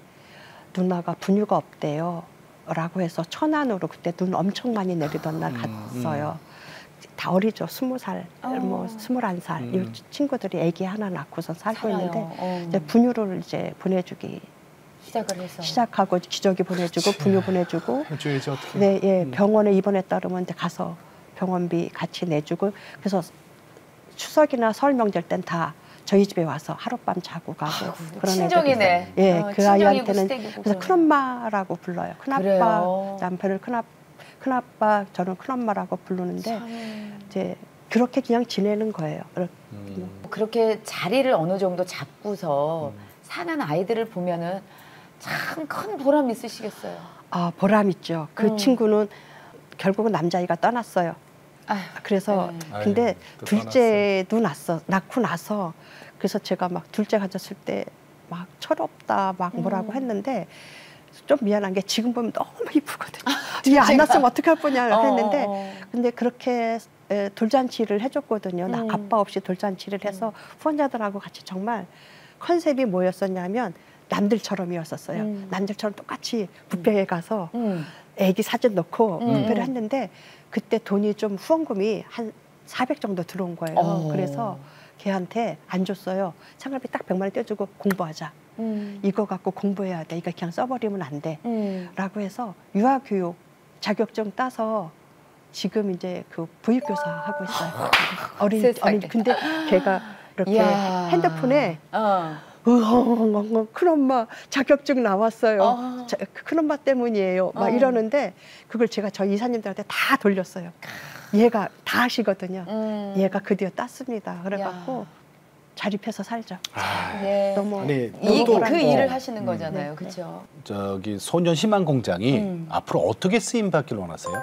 누나가 분유가 없대요. 라고 해서 천안으로 그때 눈 엄청 많이 내리던 날 갔어요. 다 어리죠. 20살, 뭐 21살. 이 친구들이 아기 하나 낳고서 살고 있는데 이제 분유를 이제 보내주기 시작하고 기저귀 보내주고 분유 보내주고 해줘야지 어떻게? 네, 예, 병원에 입원했다 그러면 이제 가서 병원비 같이 내주고 그래서 추석이나 설 명절 땐 다 저희 집에 와서 하룻밤 자고 가고 그런 친정이네. 예, 그 아이한테는 스tek이고 그래서 큰엄마라고 불러요. 큰아빠, 그래요. 남편을 큰아빠, 저는 큰엄마라고 부르는데 이제 그렇게 그냥 지내는 거예요. 그렇게 자리를 어느 정도 잡고서 사는 아이들을 보면은 참 큰 보람 있으시겠어요. 보람 있죠. 그 친구는 결국은 남자아이가 떠났어요. 그래서 네. 근데 또 둘째도 낳고 나서 그래서 제가 막 둘째 가졌을 때 막 철없다 막 뭐라고 했는데 좀 미안한 게 지금 보면 너무 이쁘거든요. 얘 안 낳았으면 어떡할 거냐 했는데 근데 그렇게 돌잔치를 해줬거든요. 나 아빠 없이 돌잔치를 해서 후원자들하고 같이 정말 컨셉이 뭐였었냐면 남들처럼이었었어요. 남들처럼 똑같이 뷔페에 가서 애기 사진 넣고 뷔페를 했는데 그때 돈이 좀 후원금이 한 400 정도 들어온 거예요. 그래서 걔한테 안 줬어요. 생활비 딱 100만 원 떼주고 공부하자. 이거 갖고 공부해야 돼. 이거 그냥 써버리면 안 돼. 라고 해서 유아교육 자격증 따서 지금 이제 그 보육교사 하고 있어요. 어린 근데 걔가 이렇게 이야. 핸드폰에 큰엄마 자격증 나왔어요. 큰엄마 때문이에요. 막 이러는데 그걸 제가 저희 이사님들한테 다 돌렸어요. 얘가 다 하시거든요. 얘가 드디어 땄습니다. 그래갖고 자립해서 살죠. 네. 너무 아니, 그 일을 하시는 거잖아요. 그렇죠? 저기 소년 희망공장이 앞으로 어떻게 쓰임 받길 원하세요?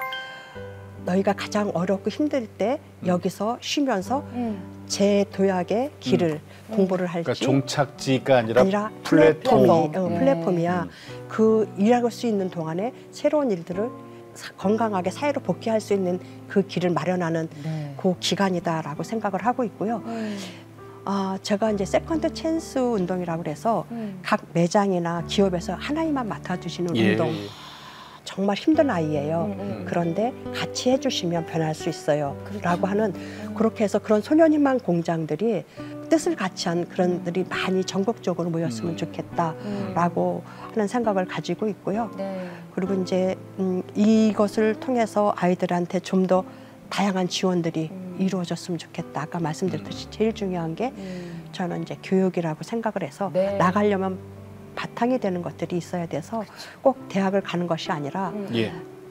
너희가 가장 어렵고 힘들 때 여기서 쉬면서 재도약의 길을 공부를 할지 그러니까 종착지가 아니라 플랫폼이야. 그 일할 수 있는 동안에 새로운 일들을 건강하게 사회로 복귀할 수 있는 그 길을 마련하는 그 기간이다라고 생각을 하고 있고요. 제가 이제 세컨드 찬스 운동이라고 그래서 각 매장이나 기업에서 하나님만 맡아주시는 운동. 정말 힘든 아이예요. 그런데 같이 해주시면 변할 수 있어요. 라고 하는 그렇게 해서 그런 소년희망 공장들이 뜻을 같이 한 그런들이 많이 전국적으로 모였으면 좋겠다라고 하는 생각을 가지고 있고요. 그리고 이제 이것을 통해서 아이들한테 좀 더 다양한 지원들이 이루어졌으면 좋겠다. 아까 말씀드렸듯이 제일 중요한 게 저는 이제 교육이라고 생각을 해서 나가려면 바탕이 되는 것들이 있어야 돼서 꼭 대학을 가는 것이 아니라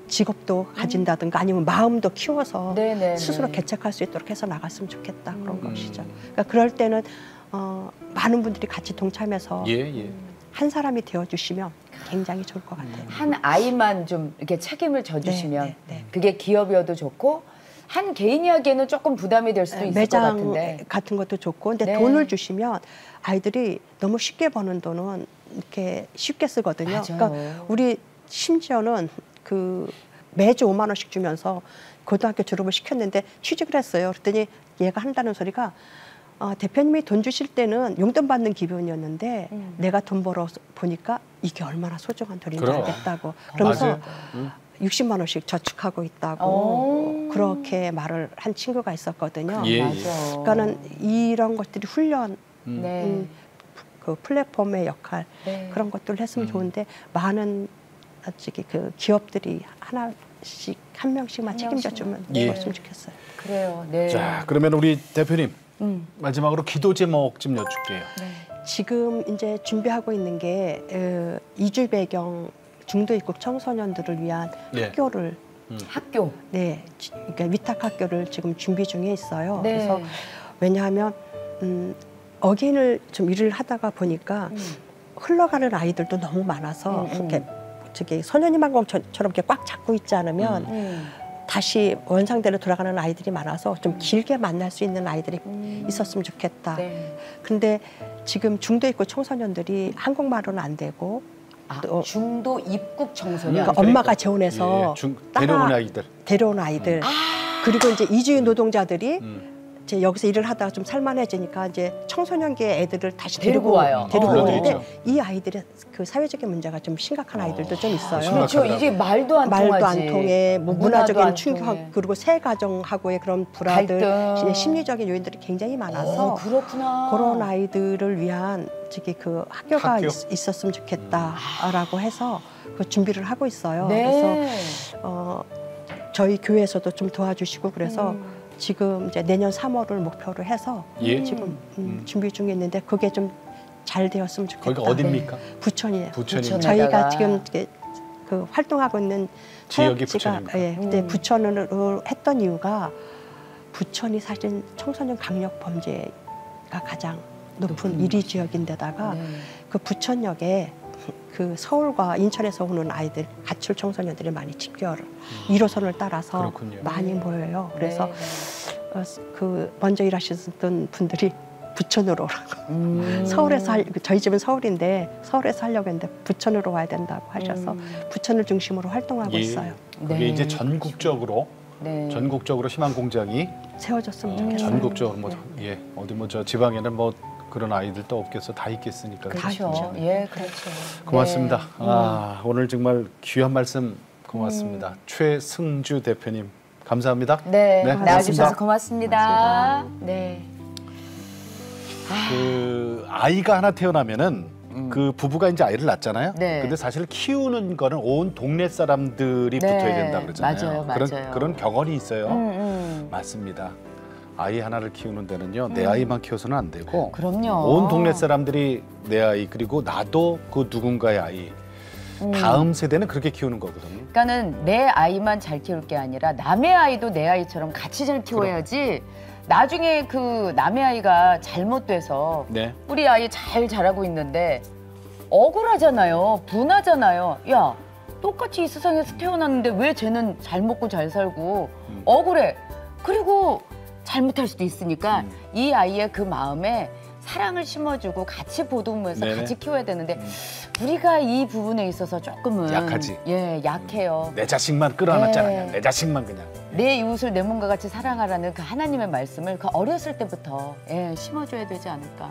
직업도 가진다든가 아니면 마음도 키워서 스스로 개척할 수 있도록 해서 나갔으면 좋겠다. 그런 것이죠. 그러니까 그럴 때는 많은 분들이 같이 동참해서 한 사람이 되어주시면 굉장히 좋을 것 같아요. 한 아이만 좀 이렇게 책임을 져주시면 그게 기업이어도 좋고 한 개인이 하기에는 조금 부담이 될 수도 있을 것 같은데. 매장 같은 것도 좋고 근데 돈을 주시면 아이들이 너무 쉽게 버는 돈은 이렇게 쉽게 쓰거든요. 맞아요. 그러니까 우리 심지어는 그 매주 5만 원씩 주면서 고등학교 졸업을 시켰는데 취직을 했어요. 그랬더니 얘가 한다는 소리가 대표님이 돈 주실 때는 용돈 받는 기분이었는데 내가 돈 벌어 보니까 이게 얼마나 소중한 돈인지 알겠다고. 그러면서 60만 원씩 저축하고 있다고 그렇게 말을 한 친구가 있었거든요. 그러니까는 이런 것들이 훈련, 그 플랫폼의 역할 그런 것들을 했으면 좋은데 많은 그 기업들이 하나씩 한 명씩만 책임져 주면 좋았으면 좋겠어요. 그래요. 자, 그러면 우리 대표님 마지막으로 기도 제목 좀 여쭐게요. 지금 이제 준비하고 있는 게 이주 배경 중도 입국 청소년들을 위한 학교를 그러니까 위탁 학교를 지금 준비 중에 있어요. 그래서 왜냐하면 어gin을 좀 일을 하다가 보니까 흘러가는 아이들도 너무 많아서 이렇게 저기 소년희망공처럼 이렇게 꽉 잡고 있지 않으면 다시 원상대로 돌아가는 아이들이 많아서 좀 길게 만날 수 있는 아이들이 있었으면 좋겠다. 근데 지금 중도 입국 청소년들이 한국말은 안 되고 또 중도 입국 청소년. 그러니까 엄마가 재혼해서 데려온 아이들. 그리고 이제 이주인 노동자들이 이제 여기서 일을 하다가 좀 살만해지니까 이제 청소년기의 애들을 다시 데리고 와요. 데리고 오는데 이 아이들의 그 사회적인 문제가 좀 심각한 아이들도 좀 있어요. 그렇죠. 이게 말도 안 통해. 뭐 문화적인 충격 그리고 새 가정하고의 그런 불화들, 심리적인 요인들이 굉장히 많아서 그렇구나. 그런 아이들을 위한 저기 그 학교가 있었으면 좋겠다라고 해서 그 준비를 하고 있어요. 그래서 저희 교회에서도 좀 도와주시고 그래서 지금 이제 내년 3월을 목표로 해서 지금 준비 중에 있는데 그게 좀 잘 되었으면 좋겠다. 거기가 어디입니까? 부천이에요. 부천입니다. 저희가 지금 그 활동하고 있는 지역이 부천입니다. 근데 부천으로 했던 이유가 부천이 사실 청소년 강력 범죄가 가장 높은 1위 지역인데다가 그 부천역에 그 서울과 인천에서 오는 아이들 가출 청소년들이 많이 집결을 1호선을 따라서 많이 모여요. 그래서 그 먼저 일하셨던 분들이 부천으로 오라고 서울에서 저희 집은 서울인데 서울에서 하려고 했는데 부천으로 와야 된다고 하셔서 부천을 중심으로 활동하고 있어요. 그게 이제 전국적으로 희망공장이 세워졌으면 좋겠어요. 전국적으로 뭐 어디 뭐 저 지방에는 뭐 그런 아이들도 없겠어 다 있겠으니까. 그렇죠. 그렇죠. 고맙습니다. 오늘 정말 귀한 말씀 고맙습니다. 최승주 대표님 감사합니다. 네, 나와주셔서 고맙습니다. 고맙습니다. 네. 그 아이가 하나 태어나면은 그 부부가 이제 아이를 낳잖아요. 네. 근데 사실 키우는 거는 온 동네 사람들이 네. 붙어야 된다 그러잖아요. 맞아요. 그런 격언이 있어요. 맞습니다. 아이 하나를 키우는 데는요, 내 아이만 키워서는 안 되고, 그럼요. 온 동네 사람들이 내 아이, 그리고 나도 그 누군가의 아이, 다음 세대는 그렇게 키우는 거거든요. 그러니까는 내 아이만 잘 키울 게 아니라 남의 아이도 내 아이처럼 같이 잘 키워야지. 나중에 그 남의 아이가 잘못돼서 네. 우리 아이 잘 자라고 있는데 억울하잖아요. 분하잖아요. 야, 똑같이 이 세상에서 태어났는데 왜 쟤는 잘 먹고 잘 살고 억울해. 그리고 잘못할 수도 있으니까 이 아이의 그 마음에 사랑을 심어주고 같이 보듬으면서 네네. 같이 키워야 되는데 우리가 이 부분에 있어서 조금은 약하지. 예, 약해요. 내 자식만 끌어안았잖아. 네. 그냥. 내 자식만 그냥. 내 이웃을 내 몸과 같이 사랑하라는 그 하나님의 말씀을 그 어렸을 때부터 예, 심어줘야 되지 않을까.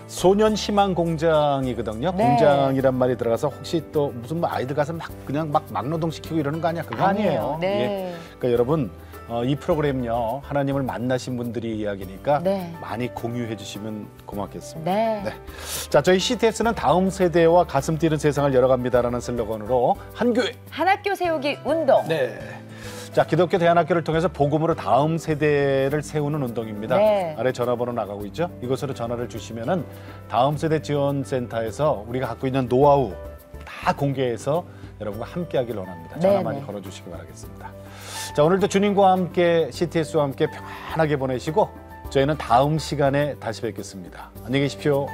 소년 희망 공장이거든요. 네. 공장이란 말이 들어가서 혹시 또 무슨 뭐 아이들 가서 막 그냥 막 막노동시키고 이러는 거 아니야? 그거 아니에요. 네. 예. 그러니까 여러분 이 프로그램요, 하나님을 만나신 분들이 이야기니까 네. 많이 공유해 주시면 고맙겠습니다. 네. 네. 자, 저희 CTS는 다음 세대와 가슴 뛰는 세상을 열어갑니다라는 슬로건으로 한 교회. 한 학교 세우기 운동. 네. 자, 기독교 대안학교를 통해서 복음으로 다음 세대를 세우는 운동입니다. 네. 아래 전화번호 나가고 있죠? 이곳으로 전화를 주시면은 다음 세대 지원센터에서 우리가 갖고 있는 노하우 다 공개해서 여러분과 함께하길 원합니다. 전화 네, 많이 네. 걸어주시기 바라겠습니다. 자, 오늘도 주님과 함께 CTS와 함께 평안하게 보내시고 저희는 다음 시간에 다시 뵙겠습니다. 안녕히 계십시오.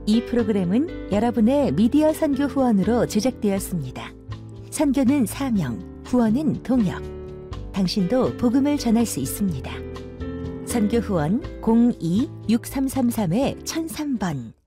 이 프로그램은 여러분의 미디어 선교 후원으로 제작되었습니다. 선교는 사명, 후원은 동역. 당신도 복음을 전할 수 있습니다. 선교 후원 02-6333-1003번